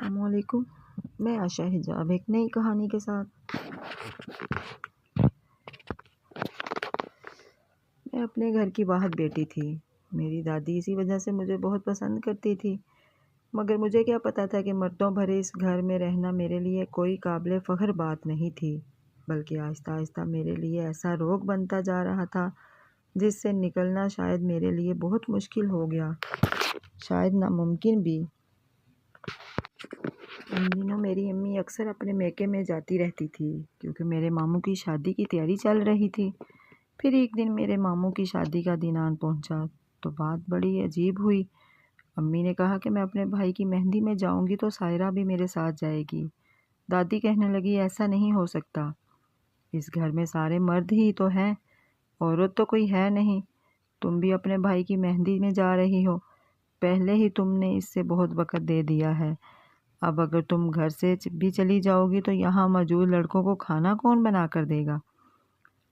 السلام علیکم، میں عائشہ حجاب ایک نئی کہانی کے ساتھ۔ میں اپنے گھر کی واحد بیٹی تھی۔ میری دادی اسی وجہ سے مجھے بہت پسند کرتی تھی، مگر مجھے کیا پتا تھا کہ مردوں بھرے اس گھر میں رہنا میرے لیے کوئی قابل فخر بات نہیں تھی، بلکہ آہستہ آہستہ میرے لیے ایسا روگ بنتا جا رہا تھا جس سے نکلنا شاید میرے لیے بہت مشکل ہو گیا، شاید ناممکن بھی۔ ان دنوں میری امی اکثر اپنے میکے میں جاتی رہتی تھی کیونکہ میرے ماموں کی شادی کی تیاری چل رہی تھی۔ پھر ایک دن میرے ماموں کی شادی کا دن آن پہنچا تو بات بڑی عجیب ہوئی۔ امی نے کہا کہ میں اپنے بھائی کی مہندی میں جاؤں گی تو سائرہ بھی میرے ساتھ جائے گی۔ دادی کہنے لگی ایسا نہیں ہو سکتا، اس گھر میں سارے مرد ہی تو ہیں، عورت تو کوئی ہے نہیں، تم بھی اپنے بھائی کی مہندی میں جا رہی ہو، پہلے ہی تم نے اس سے بہت وقت دے دیا ہے، اب اگر تم گھر سے بھی چلی جاؤ گی تو یہاں موجود لڑکوں کو کھانا کون بنا کر دے گا؟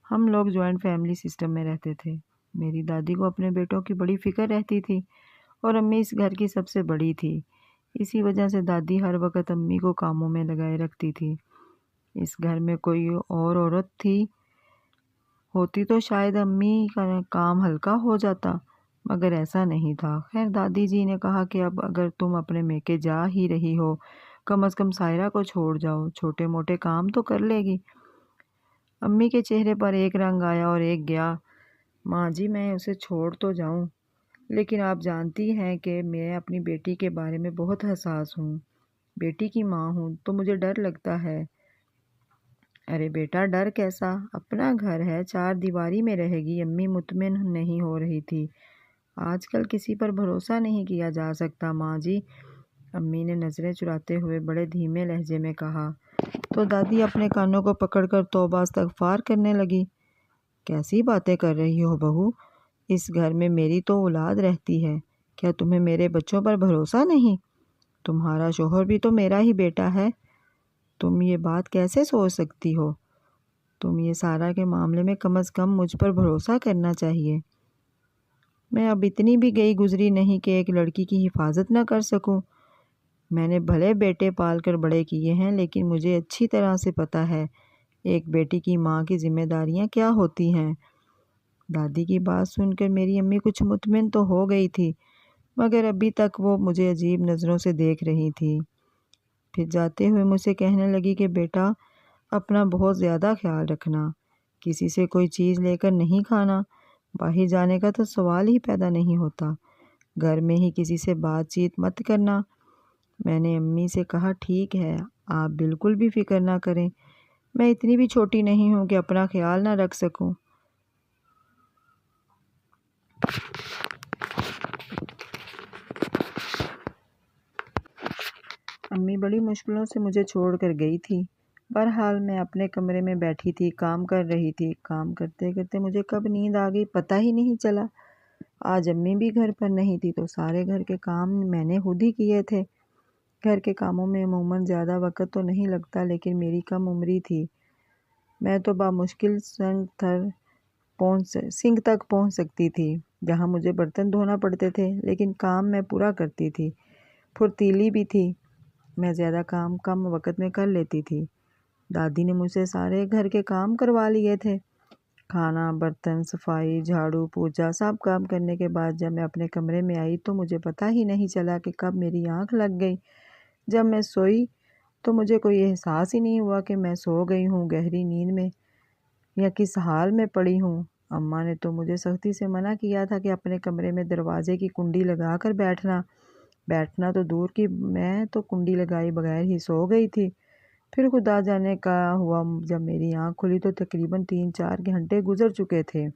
ہم لوگ جوائنٹ فیملی سسٹم میں رہتے تھے۔ میری دادی کو اپنے بیٹوں کی بڑی فکر رہتی تھی اور امی اس گھر کی سب سے بڑی تھی، اسی وجہ سے دادی ہر وقت امی کو کاموں میں لگائے رکھتی تھی۔ اس گھر میں کوئی اور عورت ہوتی تو شاید امی کا کام ہلکا ہو جاتا، مگر ایسا نہیں تھا۔ خیر دادی جی نے کہا کہ اب اگر تم اپنے میکے جا ہی رہی ہو، کم از کم سائرہ کو چھوڑ جاؤ، چھوٹے موٹے کام تو کر لے گی۔ امی کے چہرے پر ایک رنگ آیا اور ایک گیا۔ ماں جی میں اسے چھوڑ تو جاؤں، لیکن آپ جانتی ہیں کہ میں اپنی بیٹی کے بارے میں بہت حساس ہوں، بیٹی کی ماں ہوں تو مجھے ڈر لگتا ہے۔ ارے بیٹا ڈر کیسا، اپنا گھر ہے، چار دیواری میں رہے گی۔ امی مطمئن نہیں ہو رہی تھی۔ آج کل کسی پر بھروسہ نہیں کیا جا سکتا ماں جی، امی نے نظریں چراتے ہوئے بڑے دھیمے لہجے میں کہا۔ تو دادی اپنے کانوں کو پکڑ کر توبہ استغفار کرنے لگی۔ کیسی باتیں کر رہی ہو بہو، اس گھر میں میری تو اولاد رہتی ہے، کیا تمہیں میرے بچوں پر بھروسہ نہیں؟ تمہارا شوہر بھی تو میرا ہی بیٹا ہے، تم یہ بات کیسے سوچ سکتی ہو؟ تم یہ سارا کے معاملے میں کم از کم مجھ پر بھروسہ کرنا چاہیے۔ میں اب اتنی بھی گئی گزری نہیں کہ ایک لڑکی کی حفاظت نہ کر سکوں۔ میں نے بھلے بیٹے پال کر بڑے کیے ہیں، لیکن مجھے اچھی طرح سے پتہ ہے ایک بیٹی کی ماں کی ذمہ داریاں کیا ہوتی ہیں۔ دادی کی بات سن کر میری امی کچھ مطمئن تو ہو گئی تھی، مگر ابھی تک وہ مجھے عجیب نظروں سے دیکھ رہی تھی۔ پھر جاتے ہوئے مجھ سے کہنے لگی کہ بیٹا اپنا بہت زیادہ خیال رکھنا، کسی سے کوئی چیز لے کر نہیں کھانا، باہر جانے کا تو سوال ہی پیدا نہیں ہوتا، گھر میں ہی کسی سے بات چیت مت کرنا۔ میں نے امی سے کہا ٹھیک ہے، آپ بالکل بھی فکر نہ کریں، میں اتنی بھی چھوٹی نہیں ہوں کہ اپنا خیال نہ رکھ سکوں۔ امی بڑی مشکلوں سے مجھے چھوڑ کر گئی تھی۔ بہرحال میں اپنے کمرے میں بیٹھی تھی، کام کر رہی تھی۔ کام کرتے کرتے مجھے کب نیند آ گئی پتہ ہی نہیں چلا۔ آج امی بھی گھر پر نہیں تھی تو سارے گھر کے کام میں نے خود ہی کیے تھے۔ گھر کے کاموں میں عموماً زیادہ وقت تو نہیں لگتا، لیکن میری کم عمری تھی، میں تو بامشکل سنک تک پہنچ سکتی تھی جہاں مجھے برتن دھونا پڑتے تھے، لیکن کام میں پورا کرتی تھی۔ پھرتیلی بھی تھی، میں زیادہ کام کم وقت میں کر لیتی تھی۔ دادی نے مجھ سے سارے گھر کے کام کروا لیے تھے، کھانا، برتن، صفائی، جھاڑو، پوچھا، سب کام کرنے کے بعد جب میں اپنے کمرے میں آئی تو مجھے پتہ ہی نہیں چلا کہ کب میری آنکھ لگ گئی۔ جب میں سوئی تو مجھے کوئی احساس ہی نہیں ہوا کہ میں سو گئی ہوں گہری نیند میں یا کس حال میں پڑی ہوں۔ اماں نے تو مجھے سختی سے منع کیا تھا کہ اپنے کمرے میں دروازے کی کنڈی لگا کر بیٹھنا تو دور کی، میں تو کنڈی لگائے بغیر ہی سو گئی تھی۔ پھر خدا جانے کا ہوا، جب میری آنکھ کھلی تو تقریباً 3-4 گھنٹے گزر چکے تھے۔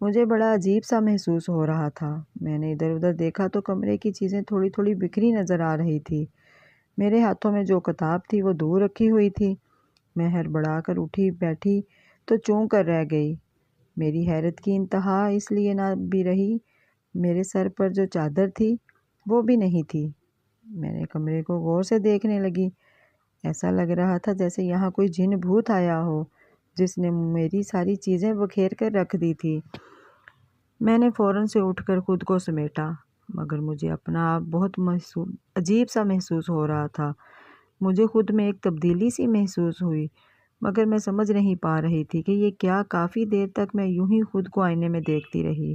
مجھے بڑا عجیب سا محسوس ہو رہا تھا۔ میں نے ادھر ادھر دیکھا تو کمرے کی چیزیں تھوڑی تھوڑی بکھری نظر آ رہی تھی۔ میرے ہاتھوں میں جو کتاب تھی وہ دور رکھی ہوئی تھی۔ میں ہڑبڑا کر اٹھی بیٹھی تو چونک کر رہ گئی۔ میری حیرت کی انتہا اس لیے نہ بھی رہی، میرے سر پر جو چادر تھی وہ بھی نہیں تھی۔ میں نے کمرے کو غور سے دیکھنے لگی، ایسا لگ رہا تھا جیسے یہاں کوئی جن بھوت آیا ہو جس نے میری ساری چیزیں بکھیر کر رکھ دی تھی۔ میں نے فوراً سے اٹھ کر خود کو سمیٹا، مگر مجھے اپنا آپ بہت عجیب سا محسوس ہو رہا تھا۔ مجھے خود میں ایک تبدیلی سی محسوس ہوئی، مگر میں سمجھ نہیں پا رہی تھی کہ یہ کیا۔ کافی دیر تک میں یوں ہی خود کو آئینے میں دیکھتی رہی۔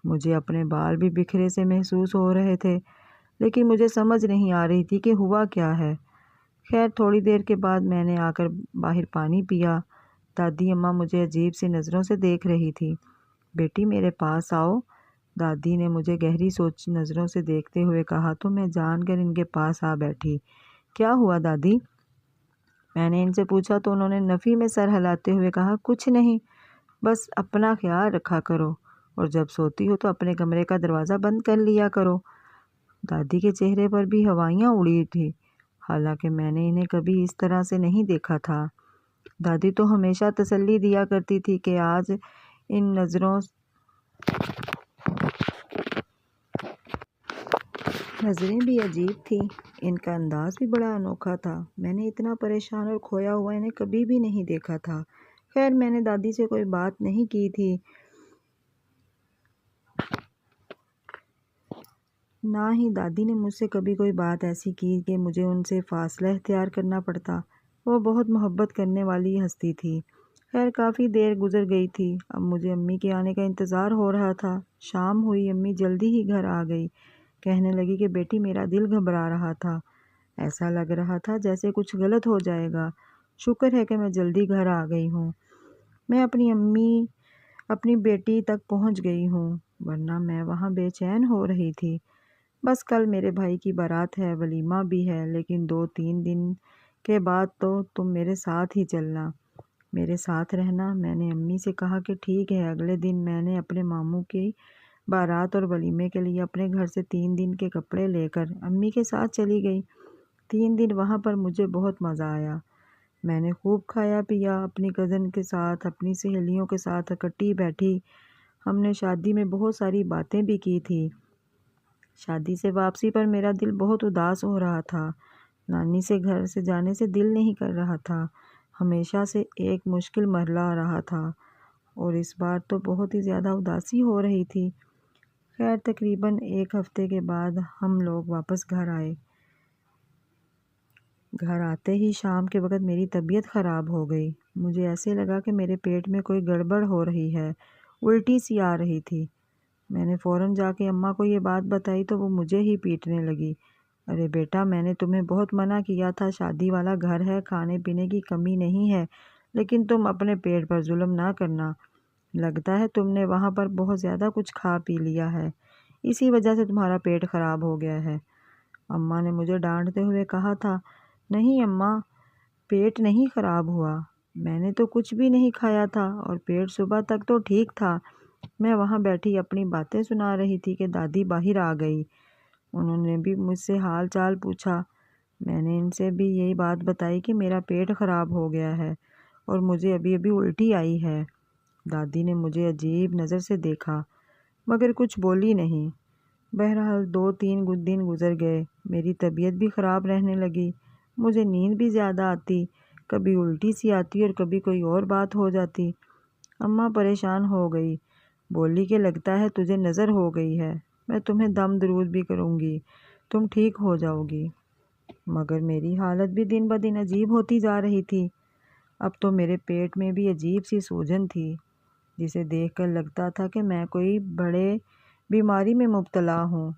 مجھے اپنے بال بھی بکھرے سے محسوس ہو رہے تھے، لیکن مجھے سمجھ نہیں آ رہی تھی کہ ہوا کیا ہے۔ خیر تھوڑی دیر کے بعد میں نے آ کر باہر پانی پیا۔ دادی اماں مجھے عجیب سی نظروں سے دیکھ رہی تھی۔ بیٹی میرے پاس آؤ، دادی نے مجھے گہری سوچ نظروں سے دیکھتے ہوئے کہا تو میں جان کر ان کے پاس آ بیٹھی۔ کیا ہوا دادی؟ میں نے ان سے پوچھا تو انہوں نے نفی میں سر ہلاتے ہوئے کہا کچھ نہیں، بس اپنا خیال رکھا کرو اور جب سوتی ہو تو اپنے کمرے کا دروازہ بند کر لیا کرو۔ دادی کے چہرے پر بھی ہوائیاں اڑی تھی، حالانکہ میں نے انہیں کبھی اس طرح سے نہیں دیکھا تھا۔ دادی تو ہمیشہ تسلی دیا کرتی تھی کہ آج ان نظریں بھی عجیب تھیں، ان کا انداز بھی بڑا انوکھا تھا۔ میں نے اتنا پریشان اور کھویا ہوا انہیں کبھی بھی نہیں دیکھا تھا۔ خیر میں نے دادی سے کوئی بات نہیں کی تھی، نہ ہی دادی نے مجھ سے کبھی کوئی بات ایسی کی کہ مجھے ان سے فاصلہ اختیار کرنا پڑتا۔ وہ بہت محبت کرنے والی ہستی تھی۔ خیر کافی دیر گزر گئی تھی، اب مجھے امی کے آنے کا انتظار ہو رہا تھا۔ شام ہوئی، امی جلدی ہی گھر آ گئی۔ کہنے لگی کہ بیٹی میرا دل گھبرا رہا تھا، ایسا لگ رہا تھا جیسے کچھ غلط ہو جائے گا۔ شکر ہے کہ میں جلدی گھر آ گئی ہوں، میں اپنی بیٹی تک پہنچ گئی ہوں، ورنہ میں وہاں بے چین ہو رہی تھی۔ بس کل میرے بھائی کی بارات ہے، ولیمہ بھی ہے، لیکن 2-3 دن کے بعد تو تم میرے ساتھ ہی چلنا، میرے ساتھ رہنا۔ میں نے امی سے کہا کہ ٹھیک ہے۔ اگلے دن میں نے اپنے ماموں کی بارات اور ولیمے کے لیے اپنے گھر سے 3 دن کے کپڑے لے کر امی کے ساتھ چلی گئی۔ 3 دن وہاں پر مجھے بہت مزہ آیا۔ میں نے خوب کھایا پیا، اپنی کزن کے ساتھ، اپنی سہیلیوں کے ساتھ اکٹھی بیٹھی۔ ہم نے شادی میں بہت ساری باتیں بھی کی تھی۔ شادی سے واپسی پر میرا دل بہت اداس ہو رہا تھا۔ نانی سے گھر سے جانے سے دل نہیں کر رہا تھا۔ ہمیشہ سے ایک مشکل مرحلہ آ رہا تھا اور اس بار تو بہت ہی زیادہ اداسی ہو رہی تھی۔ خیر تقریباً 1 ہفتے کے بعد ہم لوگ واپس گھر آئے۔ گھر آتے ہی شام کے وقت میری طبیعت خراب ہو گئی۔ مجھے ایسے لگا کہ میرے پیٹ میں کوئی گڑبڑ ہو رہی ہے، الٹی سی آ رہی تھی۔ میں نے فوراً جا کے اماں کو یہ بات بتائی تو وہ مجھے ہی پیٹنے لگی۔ ارے بیٹا، میں نے تمہیں بہت منع کیا تھا، شادی والا گھر ہے، کھانے پینے کی کمی نہیں ہے، لیکن تم اپنے پیٹ پر ظلم نہ کرنا۔ لگتا ہے تم نے وہاں پر بہت زیادہ کچھ کھا پی لیا ہے، اسی وجہ سے تمہارا پیٹ خراب ہو گیا ہے۔ اماں نے مجھے ڈانٹتے ہوئے کہا تھا۔ نہیں اماں، پیٹ نہیں خراب ہوا، میں نے تو کچھ بھی نہیں کھایا تھا اور پیٹ صبح تک تو ٹھیک تھا۔ میں وہاں بیٹھی اپنی باتیں سنا رہی تھی کہ دادی باہر آ گئی۔ انہوں نے بھی مجھ سے حال چال پوچھا۔ میں نے ان سے بھی یہی بات بتائی کہ میرا پیٹ خراب ہو گیا ہے اور مجھے ابھی الٹی آئی ہے۔ دادی نے مجھے عجیب نظر سے دیکھا مگر کچھ بولی نہیں۔ بہرحال 2-3 دن گزر گئے، میری طبیعت بھی خراب رہنے لگی، مجھے نیند بھی زیادہ آتی، کبھی الٹی سی آتی اور کبھی کوئی اور بات ہو جاتی۔ اماں پریشان ہو گئی، بولی کہ لگتا ہے تجھے نظر ہو گئی ہے، میں تمہیں دم درود بھی کروں گی، تم ٹھیک ہو جاؤ گی۔ مگر میری حالت بھی دن بدن عجیب ہوتی جا رہی تھی۔ اب تو میرے پیٹ میں بھی عجیب سی سوجن تھی، جسے دیکھ کر لگتا تھا کہ میں کوئی بڑے بیماری میں مبتلا ہوں۔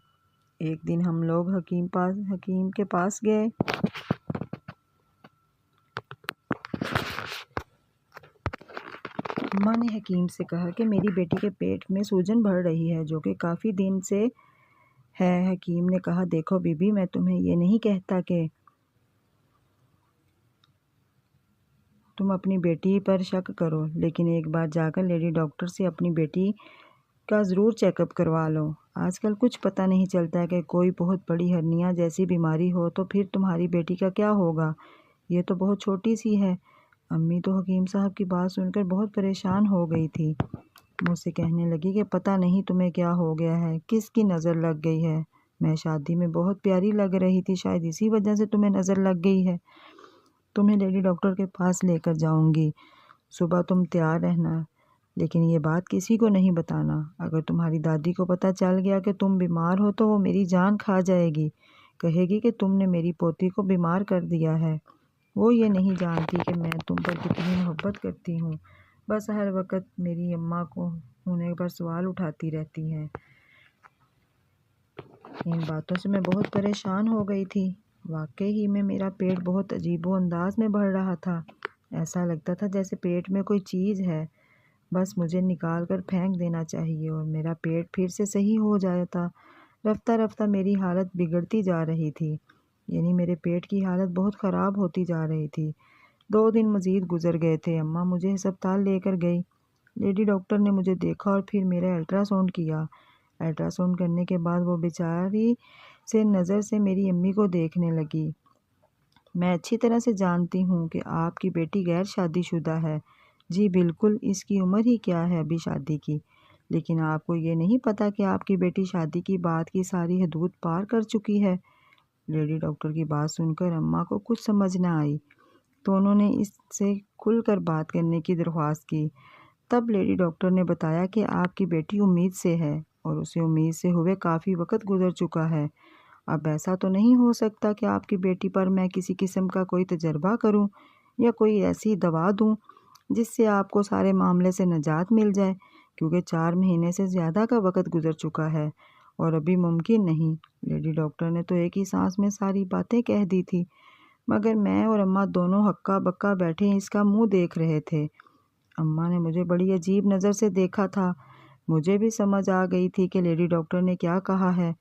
ایک دن ہم لوگ حکیم کے پاس گئے۔ اماں نے حکیم سے کہا کہ میری بیٹی کے پیٹ میں سوجن بڑھ رہی ہے، جو کہ کافی دن سے ہے۔ حکیم نے کہا دیکھو بی بی، میں تمہیں یہ نہیں کہتا کہ تم اپنی بیٹی پر شک کرو، لیکن ایک بار جا کر لیڈی ڈاکٹر سے اپنی بیٹی کا ضرور چیک اپ کروا لو۔ آج کل کچھ پتہ نہیں چلتا کہ کوئی بہت بڑی ہرنیا جیسی بیماری ہو تو پھر تمہاری بیٹی کا کیا ہوگا، یہ تو بہت چھوٹی سی ہے۔ امی تو حکیم صاحب کی بات سن کر بہت پریشان ہو گئی تھی، مجھ سے کہنے لگی کہ پتہ نہیں تمہیں کیا ہو گیا ہے، کس کی نظر لگ گئی ہے، میں شادی میں بہت پیاری لگ رہی تھی، شاید اسی وجہ سے تمہیں نظر لگ گئی ہے، تمہیں لیڈی ڈاکٹر کے پاس لے کر جاؤں گی، صبح تم تیار رہنا، لیکن یہ بات کسی کو نہیں بتانا۔ اگر تمہاری دادی کو پتہ چل گیا کہ تم بیمار ہو تو وہ میری جان کھا جائے گی، کہے گی کہ تم نے میری پوتی کو بیمار کر دیا ہے۔ وہ یہ نہیں جانتی کہ میں تم پر کتنی محبت کرتی ہوں، بس ہر وقت میری اماں کو ہونے پر سوال اٹھاتی رہتی ہیں۔ ان باتوں سے میں بہت پریشان ہو گئی تھی۔ واقعی ہی میں میرا پیٹ بہت عجیب و انداز میں بڑھ رہا تھا۔ ایسا لگتا تھا جیسے پیٹ میں کوئی چیز ہے، بس مجھے نکال کر پھینک دینا چاہیے اور میرا پیٹ پھر سے صحیح ہو جاتا۔ رفتہ رفتہ میری حالت بگڑتی جا رہی تھی، یعنی میرے پیٹ کی حالت بہت خراب ہوتی جا رہی تھی۔ 2 دن مزید گزر گئے تھے۔ اماں مجھے ہسپتال لے کر گئی۔ لیڈی ڈاکٹر نے مجھے دیکھا اور پھر میرا الٹرا ساؤنڈ کیا۔ الٹرا ساؤنڈ کرنے کے بعد وہ بیچاری سے نظر سے میری امی کو دیکھنے لگی۔ میں اچھی طرح سے جانتی ہوں کہ آپ کی بیٹی غیر شادی شدہ ہے۔ جی بالکل، اس کی عمر ہی کیا ہے ابھی شادی کی، لیکن آپ کو یہ نہیں پتا کہ آپ کی بیٹی شادی کی بات کی ساری حدود پار کر چکی ہے۔ لیڈی ڈاکٹر کی بات سن کر اماں کو کچھ سمجھ نہ آئی، تو انہوں نے اس سے کھل کر بات کرنے کی درخواست کی۔ تب لیڈی ڈاکٹر نے بتایا کہ آپ کی بیٹی امید سے ہے اور اسے امید سے ہوئے کافی وقت گزر چکا ہے۔ اب ایسا تو نہیں ہو سکتا کہ آپ کی بیٹی پر میں کسی قسم کا کوئی تجربہ کروں یا کوئی ایسی دوا دوں جس سے آپ کو سارے معاملے سے نجات مل جائے، کیونکہ 4 مہینے سے زیادہ کا وقت گزر چکا ہے اور ابھی ممکن نہیں۔ لیڈی ڈاکٹر نے تو ایک ہی سانس میں ساری باتیں کہہ دی تھی، مگر میں اور اماں دونوں ہکا بکا بیٹھے اس کا منہ دیکھ رہے تھے۔ اماں نے مجھے بڑی عجیب نظر سے دیکھا تھا۔ مجھے بھی سمجھ آ گئی تھی کہ لیڈی ڈاکٹر نے کیا کہا ہے۔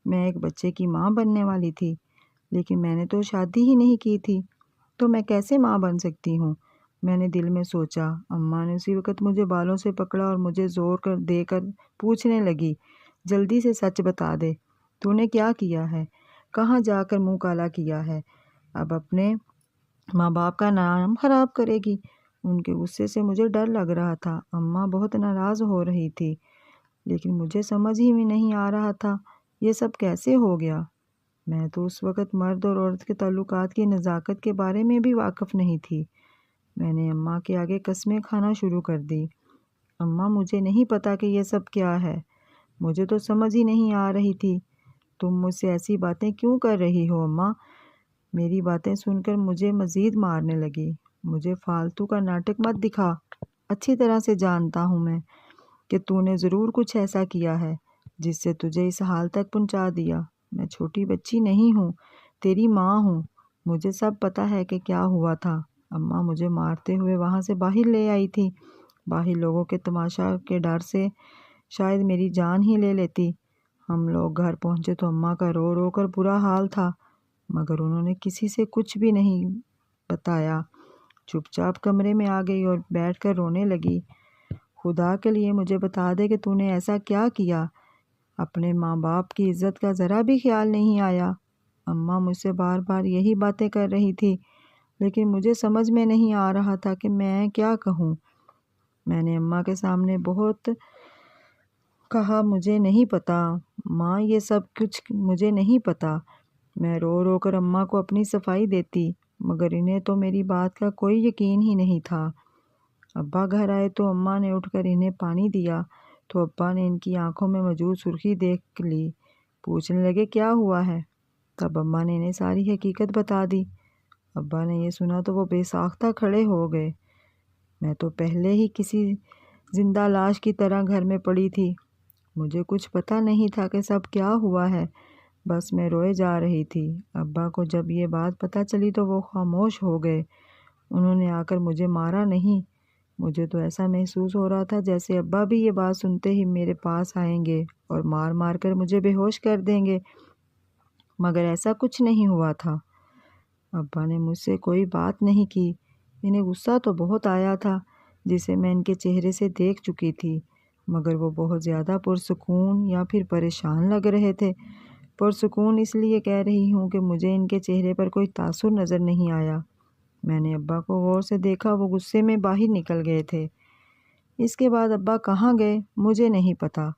میں ایک بچے کی ماں بننے والی تھی، لیکن میں نے تو شادی ہی نہیں کی تھی، تو میں کیسے ماں بن سکتی ہوں؟ میں نے دل میں سوچا۔ اماں نے اسی وقت مجھے بالوں سے پکڑا اور مجھے زور دے کر پوچھنے لگی، جلدی سے سچ بتا دے، تو نے کیا کیا ہے؟ کہاں جا کر منہ کالا کیا ہے؟ اب اپنے ماں باپ کا نام خراب کرے گی۔ ان کے غصے سے مجھے ڈر لگ رہا تھا۔ اماں بہت ناراض ہو رہی تھی، لیکن مجھے سمجھ ہی میں نہیں آ رہا تھا یہ سب کیسے ہو گیا۔ میں تو اس وقت مرد اور عورت کے تعلقات کی نزاکت کے بارے میں بھی واقف نہیں تھی۔ میں نے اماں کے آگے قسمیں کھانا شروع کر دی۔ اماں مجھے نہیں پتا کہ یہ سب کیا ہے، مجھے تو سمجھ ہی نہیں آ رہی تھی۔ تم مجھ سے ایسی باتیں کیوں کر رہی ہو اماں؟ میری باتیں سن کر مجھے مزید مارنے لگی۔ مجھے فالتو کا ناٹک مت دکھا، اچھی طرح سے جانتا ہوں میں کہ تو نے ضرور کچھ ایسا کیا ہے جس سے تجھے اس حال تک پہنچا دیا۔ میں چھوٹی بچی نہیں ہوں، تیری ماں ہوں، مجھے سب پتا ہے کہ کیا ہوا تھا۔ اماں مجھے مارتے ہوئے وہاں سے باہر لے آئی تھی۔ باہر لوگوں کے تماشا کے ڈر سے شاید میری جان ہی لے لیتی۔ ہم لوگ گھر پہنچے تو اماں کا رو رو کر برا حال تھا، مگر انہوں نے کسی سے کچھ بھی نہیں بتایا۔ چپ چاپ کمرے میں آ گئی اور بیٹھ کر رونے لگی۔ خدا کے لیے مجھے بتا دے کہ تو نے ایسا کیا کیا؟ اپنے ماں باپ کی عزت کا ذرا بھی خیال نہیں آیا؟ اماں مجھ سے بار بار یہی باتیں کر رہی تھی، لیکن مجھے سمجھ میں نہیں آ رہا تھا کہ میں کیا کہوں۔ میں نے اماں کے سامنے بہت کہا، مجھے نہیں پتا ماں، یہ سب کچھ مجھے نہیں پتا۔ میں رو رو کر اماں کو اپنی صفائی دیتی، مگر انہیں تو میری بات کا کوئی یقین ہی نہیں تھا۔ ابا گھر آئے تو اماں نے اٹھ کر انہیں پانی دیا تو ابا نے ان کی آنکھوں میں موجود سرخی دیکھ لی۔ پوچھنے لگے کیا ہوا ہے؟ تب اماں نے انہیں ساری حقیقت بتا دی۔ ابا نے یہ سنا تو وہ بے ساختہ کھڑے ہو گئے۔ میں تو پہلے ہی کسی زندہ لاش کی طرح گھر میں پڑی تھی۔ مجھے کچھ پتا نہیں تھا کہ سب کیا ہوا ہے، بس میں روئے جا رہی تھی۔ ابا کو جب یہ بات پتہ چلی تو وہ خاموش ہو گئے۔ انہوں نے آ کر مجھے مارا نہیں۔ مجھے تو ایسا محسوس ہو رہا تھا جیسے ابا بھی یہ بات سنتے ہی میرے پاس آئیں گے اور مار مار کر مجھے بے ہوش کر دیں گے، مگر ایسا کچھ نہیں ہوا تھا۔ ابا نے مجھ سے کوئی بات نہیں کی۔ انہیں غصہ تو بہت آیا تھا، جسے میں ان کے چہرے سے دیکھ چکی تھی، مگر وہ بہت زیادہ پرسکون یا پھر پریشان لگ رہے تھے۔ پرسکون اس لیے کہہ رہی ہوں کہ مجھے ان کے چہرے پر کوئی تاثر نظر نہیں آیا۔ میں نے ابا کو غور سے دیکھا، وہ غصے میں باہر نکل گئے تھے۔ اس کے بعد ابا کہاں گئے مجھے نہیں پتا۔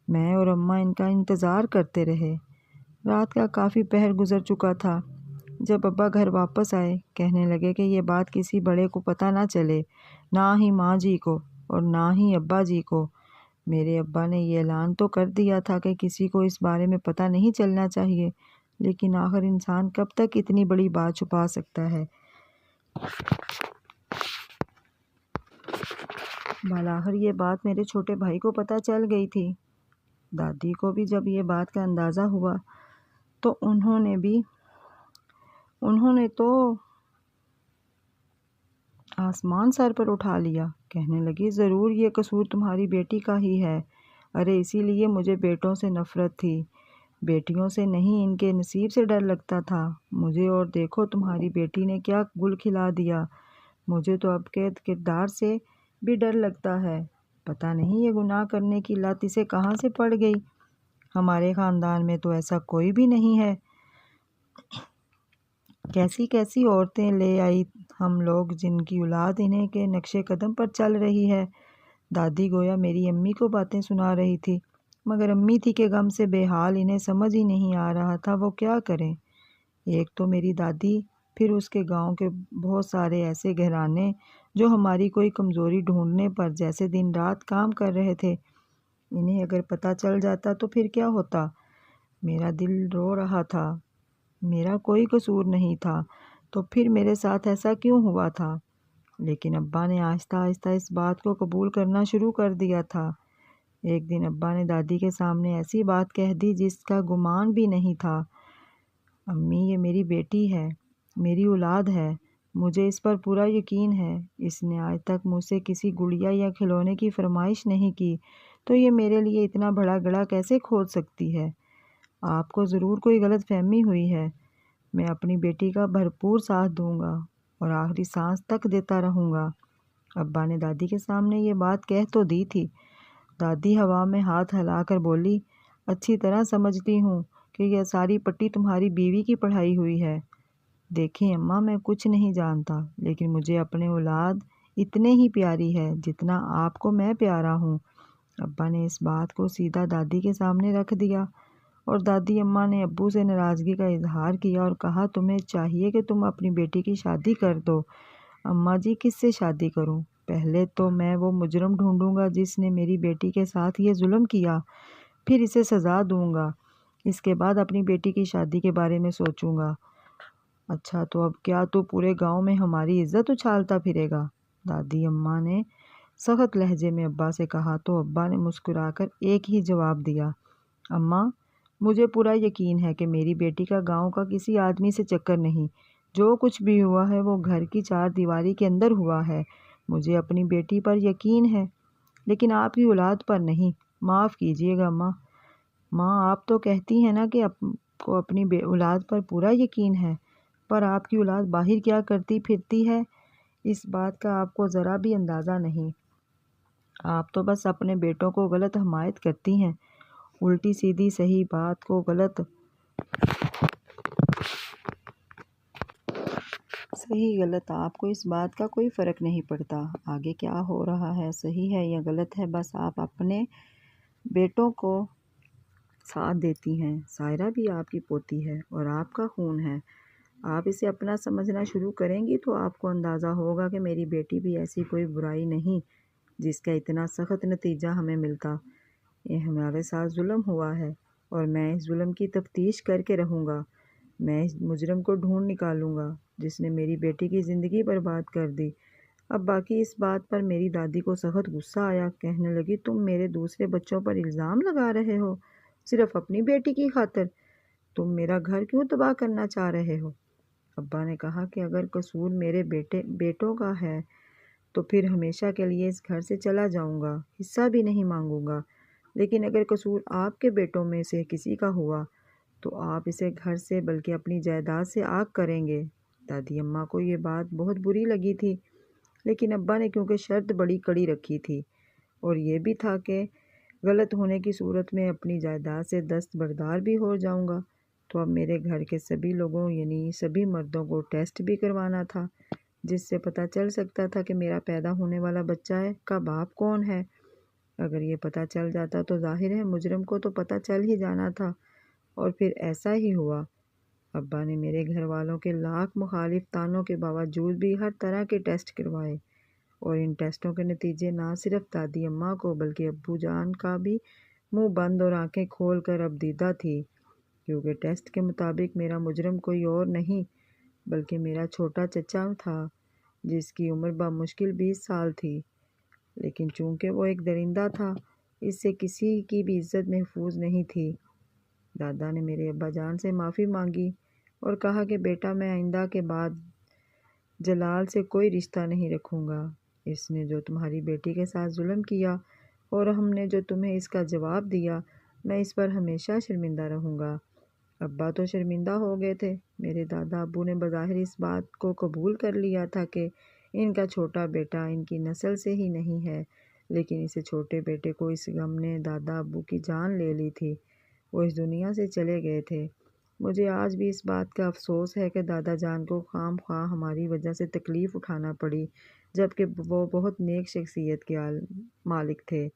میں اور اماں ان کا انتظار کرتے رہے۔ رات کا کافی پہر گزر چکا تھا جب ابا گھر واپس آئے۔ کہنے لگے کہ یہ بات کسی بڑے کو پتہ نہ چلے، نہ ہی ماں جی کو۔ اور نہ ہی ابا جی کو۔ میرے ابا نے یہ اعلان تو کر دیا تھا کہ کسی کو اس بارے میں پتہ نہیں چلنا چاہیے، لیکن آخر انسان کب تک اتنی بڑی بات چھپا سکتا ہے؟ بالآخر یہ بات میرے چھوٹے بھائی کو پتہ چل گئی تھی۔ دادی کو بھی جب یہ بات کا اندازہ ہوا تو انہوں نے تو آسمان سر پر اٹھا لیا۔ کہنے لگی، ضرور یہ قصور تمہاری بیٹی کا ہی ہے۔ ارے اسی لیے مجھے بیٹوں سے نفرت تھی، بیٹیوں سے نہیں، ان کے نصیب سے ڈر لگتا تھا مجھے، اور دیکھو تمہاری بیٹی نے کیا گل کھلا دیا۔ مجھے تو اب کے کردار سے بھی ڈر لگتا ہے۔ پتہ نہیں یہ گناہ کرنے کی لت اسے کہاں سے پڑ گئی۔ ہمارے خاندان میں تو ایسا کوئی بھی نہیں ہے۔ کیسی کیسی عورتیں لے آئی ہم لوگ، جن کی اولاد انہیں کے نقش قدم پر چل رہی ہے۔ دادی گویا میری امی کو باتیں سنا رہی تھی، مگر امی تھی کہ غم سے بے حال، انہیں سمجھ ہی نہیں آ رہا تھا وہ کیا کریں۔ ایک تو میری دادی، پھر اس کے گاؤں کے بہت سارے ایسے گھرانے جو ہماری کوئی کمزوری ڈھونڈنے پر جیسے دن رات کام کر رہے تھے۔ انہیں اگر پتہ چل جاتا تو پھر کیا ہوتا؟ میرا دل رو رہا تھا۔ میرا کوئی قصور نہیں تھا، تو پھر میرے ساتھ ایسا کیوں ہوا تھا؟ لیکن ابا نے آہستہ آہستہ اس بات کو قبول کرنا شروع کر دیا تھا۔ ایک دن ابا نے دادی کے سامنے ایسی بات کہہ دی جس کا گمان بھی نہیں تھا۔ امی، یہ میری بیٹی ہے، میری اولاد ہے، مجھے اس پر پورا یقین ہے۔ اس نے آج تک مجھ سے کسی گڑیا یا کھلونے کی فرمائش نہیں کی، تو یہ میرے لیے اتنا بڑا گڑھا کیسے کھود سکتی ہے؟ آپ کو ضرور کوئی غلط فہمی ہوئی ہے۔ میں اپنی بیٹی کا بھرپور ساتھ دوں گا اور آخری سانس تک دیتا رہوں گا۔ ابا نے دادی کے سامنے یہ بات کہہ تو دی تھی۔ دادی ہوا میں ہاتھ ہلا کر بولی، اچھی طرح سمجھتی ہوں کہ یہ ساری پٹی تمہاری بیوی کی پڑھائی ہوئی ہے۔ دیکھیں اماں، میں کچھ نہیں جانتا، لیکن مجھے اپنے اولاد اتنے ہی پیاری ہے جتنا آپ کو میں پیارا ہوں۔ ابا نے اس بات کو سیدھا دادی کے سامنے رکھ دیا، اور دادی اماں نے ابو سے ناراضگی کا اظہار کیا اور کہا، تمہیں چاہیے کہ تم اپنی بیٹی کی شادی کر دو۔ اماں جی، کس سے شادی کروں؟ پہلے تو میں وہ مجرم ڈھونڈوں گا جس نے میری بیٹی کے ساتھ یہ ظلم کیا، پھر اسے سزا دوں گا، اس کے بعد اپنی بیٹی کی شادی کے بارے میں سوچوں گا۔ اچھا، تو اب کیا تو پورے گاؤں میں ہماری عزت اچھالتا پھرے گا؟ دادی اماں نے سخت لہجے میں ابا سے کہا، تو ابا نے مسکرا کر ایک ہی جواب دیا، اماں، مجھے پورا یقین ہے کہ میری بیٹی کا گاؤں کا کسی آدمی سے چکر نہیں۔ جو کچھ بھی ہوا ہے وہ گھر کی چار دیواری کے اندر ہوا ہے۔ مجھے اپنی بیٹی پر یقین ہے، لیکن آپ کی اولاد پر نہیں۔ معاف کیجیے گا ماں۔ ماں، آپ تو کہتی ہیں نا کہ آپ کو اپنی اولاد پر پورا یقین ہے، پر آپ کی اولاد باہر کیا کرتی پھرتی ہے، اس بات کا آپ کو ذرا بھی اندازہ نہیں۔ آپ تو بس اپنے بیٹوں کو غلط حمایت کرتی ہیں، الٹی سیدھی صحیح بات کو غلط، صحیح غلط آپ کو اس بات کا کوئی فرق نہیں پڑتا۔ آگے کیا ہو رہا ہے، صحیح ہے یا غلط ہے، بس آپ اپنے بیٹوں کو ساتھ دیتی ہیں۔ سائرہ بھی آپ کی پوتی ہے اور آپ کا خون ہے۔ آپ اسے اپنا سمجھنا شروع کریں گی تو آپ کو اندازہ ہوگا کہ میری بیٹی بھی ایسی کوئی برائی نہیں جس کا اتنا سخت نتیجہ ہمیں ملتا۔ یہ ہمارے ساتھ ظلم ہوا ہے اور میں اس ظلم کی تفتیش کر کے رہوں گا۔ میں اس مجرم کو ڈھونڈ نکالوں گا جس نے میری بیٹی کی زندگی برباد کر دی۔ اب باقی اس بات پر میری دادی کو سخت غصہ آیا۔ کہنے لگی، تم میرے دوسرے بچوں پر الزام لگا رہے ہو صرف اپنی بیٹی کی خاطر؟ تم میرا گھر کیوں تباہ کرنا چاہ رہے ہو؟ ابا نے کہا کہ اگر قصور میرے بیٹوں کا ہے تو پھر ہمیشہ کے لیے اس گھر سے چلا جاؤں گا، حصہ بھی نہیں مانگوں گا، لیکن اگر قصور آپ کے بیٹوں میں سے کسی کا ہوا تو آپ اسے گھر سے بلکہ اپنی جائیداد سے آگ کریں گے۔ دادی اماں کو یہ بات بہت بری لگی تھی، لیکن ابا نے کیونکہ شرط بڑی کڑی رکھی تھی اور یہ بھی تھا کہ غلط ہونے کی صورت میں اپنی جائیداد سے دستبردار بھی ہو جاؤں گا، تو اب میرے گھر کے سبھی لوگوں یعنی سبھی مردوں کو ٹیسٹ بھی کروانا تھا، جس سے پتہ چل سکتا تھا کہ میرا پیدا ہونے والا بچہ کا باپ کون ہے۔ اگر یہ پتہ چل جاتا تو ظاہر ہے مجرم کو تو پتہ چل ہی جانا تھا، اور پھر ایسا ہی ہوا۔ ابا نے میرے گھر والوں کے لاکھ مخالف تانوں کے باوجود بھی ہر طرح کے ٹیسٹ کروائے اور ان ٹیسٹوں کے نتیجے نہ صرف دادی اماں کو بلکہ ابو جان کا بھی منہ بند اور آنکھیں کھول کر اب دیدہ تھی، کیونکہ ٹیسٹ کے مطابق میرا مجرم کوئی اور نہیں بلکہ میرا چھوٹا چچا تھا، جس کی عمر بمشکل 20 سال تھی، لیکن چونکہ وہ ایک درندہ تھا اس سے کسی کی بھی عزت محفوظ نہیں تھی۔ دادا نے میرے ابا جان سے معافی مانگی اور کہا کہ بیٹا میں آئندہ کے بعد جلال سے کوئی رشتہ نہیں رکھوں گا۔ اس نے جو تمہاری بیٹی کے ساتھ ظلم کیا اور ہم نے جو تمہیں اس کا جواب دیا، میں اس پر ہمیشہ شرمندہ رہوں گا۔ ابا تو شرمندہ ہو گئے تھے۔ میرے دادا ابو نے بظاہر اس بات کو قبول کر لیا تھا کہ ان کا چھوٹا بیٹا ان کی نسل سے ہی نہیں ہے، لیکن اسے چھوٹے بیٹے کو اس غم نے دادا ابو کی جان لے لی تھی۔ وہ اس دنیا سے چلے گئے تھے۔ مجھے آج بھی اس بات کا افسوس ہے کہ دادا جان کو خام خواہ ہماری وجہ سے تکلیف اٹھانا پڑی، جبکہ وہ بہت نیک شخصیت کے مالک تھے۔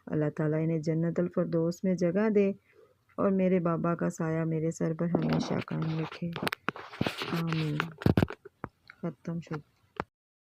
اللہ تعالیٰ انہیں جنت الفردوس میں جگہ دے اور میرے بابا کا سایہ میرے سر پر ہمیشہ قائم رکھے، آمین۔ ختم شد۔